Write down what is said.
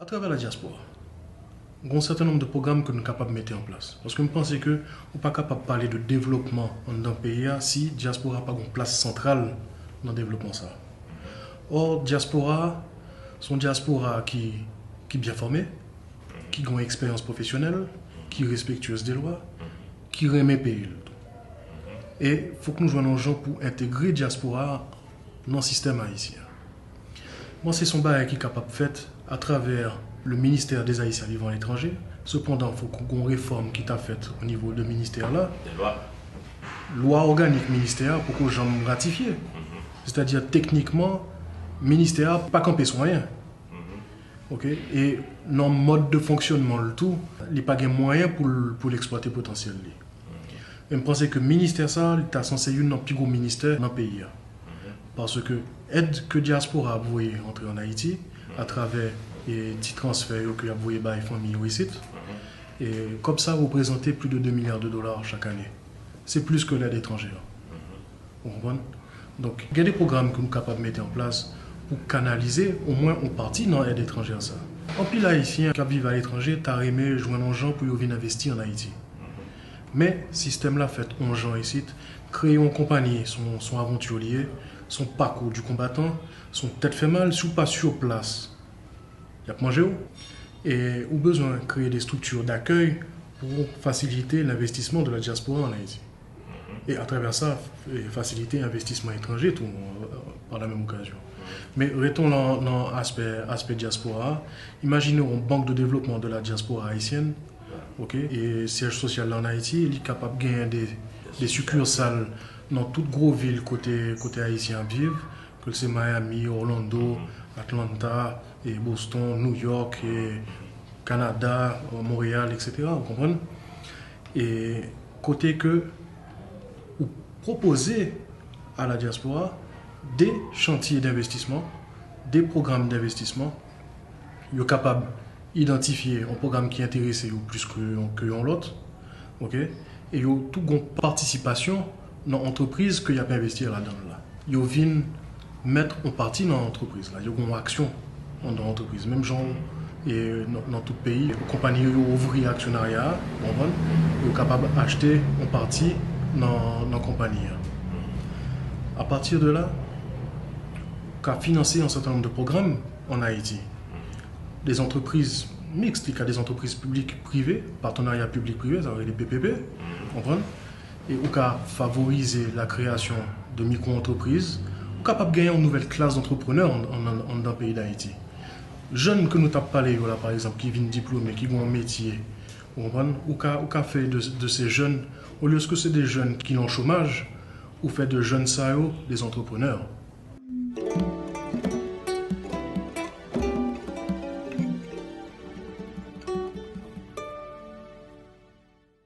À travers la diaspora, il y a un certain nombre de programmes que nous sommes capables de mettre en place. Parce que je pense que nous ne sommes pas capables de parler de développement dans un pays si la diaspora n'a pas une place centrale dans le développement. Or, diaspora, c'est une diaspora qui est bien formée, qui a une expérience professionnelle, qui est respectueuse des lois, qui remet le pays. Et il faut que nous jouions nos gens pour intégrer la diaspora dans le système haïtien. Moi, c'est son bail qui est capable de faire à travers le ministère des Haïtiens vivant à l'étranger. Cependant, il faut qu'on ait une réforme qui t'a faite au niveau de ministère-là. Loi organique ministère pour que les gens ratifient. C'est-à-dire, techniquement, le ministère n'a pas campé son rien. Okay? Et dans le mode de fonctionnement, le tout, il n'y a pas de moyens pour l'exploiter potentiel. Et je pense que le ministère, ça, il est censé être un plus gros ministère dans le pays. Parce que l'aide que la diaspora a voué entrer en Haïti, à travers les petits transferts que a voué par les familles ici, et comme ça, représenter plus de 2 milliards de dollars chaque année. C'est plus que l'aide étrangère. Vous comprenez? Donc, il y a des programmes que nous sommes capables de mettre en place pour canaliser au moins une partie dans l'aide étrangère. Ça. En plus, les Haïtiens qui vivent à l'étranger, tu as aimé joindre un gens pour venir investir en Haïti. Mais le système-là fait un gens ici, créer une compagnie, son aventurier, son parcours du combattant, son tête fait mal, si ou pas sur place. Il y a mangé où? Et ou besoin de créer des structures d'accueil pour faciliter l'investissement de la diaspora en Haïti. Et à travers ça, faciliter l'investissement étranger tout, par la même occasion. Mais restons dans l'aspect diaspora. Imaginez une banque de développement de la diaspora haïtienne. Okay? Et siège social en Haïti, il est capable de gagner des succursales dans toutes grosses villes côté haïtien vivent, que c'est Miami, Orlando, Atlanta, et Boston, New York, et Canada, Montréal, etc. Vous comprenez? Et côté que vous proposez à la diaspora des chantiers d'investissement, des programmes d'investissement, vous êtes capable d'identifier un programme qui est intéressé ou plus que l'autre, okay? Et vous avez toute une participation dans l'entreprise que vous avez investir là-dedans. Vous venez mettre en partie dans l'entreprise. Vous avez une action dans l'entreprise. Même gens et dans tout pays, les compagnies ouvrent actionnariat, vous êtes capable d'acheter en partie dans la compagnie. À partir de là, vous avez financé un certain nombre de programmes en Haïti. Des entreprises mixtes, il y a des entreprises publiques privées, partenariats publics-privés, ça veut dire les PPP, comprenez? Et vous avez favorisé la création de micro-entreprises, vous êtes capable de gagner une nouvelle classe d'entrepreneurs dans le pays d'Haïti. Jeunes que nous avons parlé, voilà, par exemple, qui viennent diplômés, qui ont un métier, vous comprenez? Ou qu'a fait de ces jeunes, au lieu que c'est des jeunes qui ont le chômage, ou fait de jeunes SAO des entrepreneurs.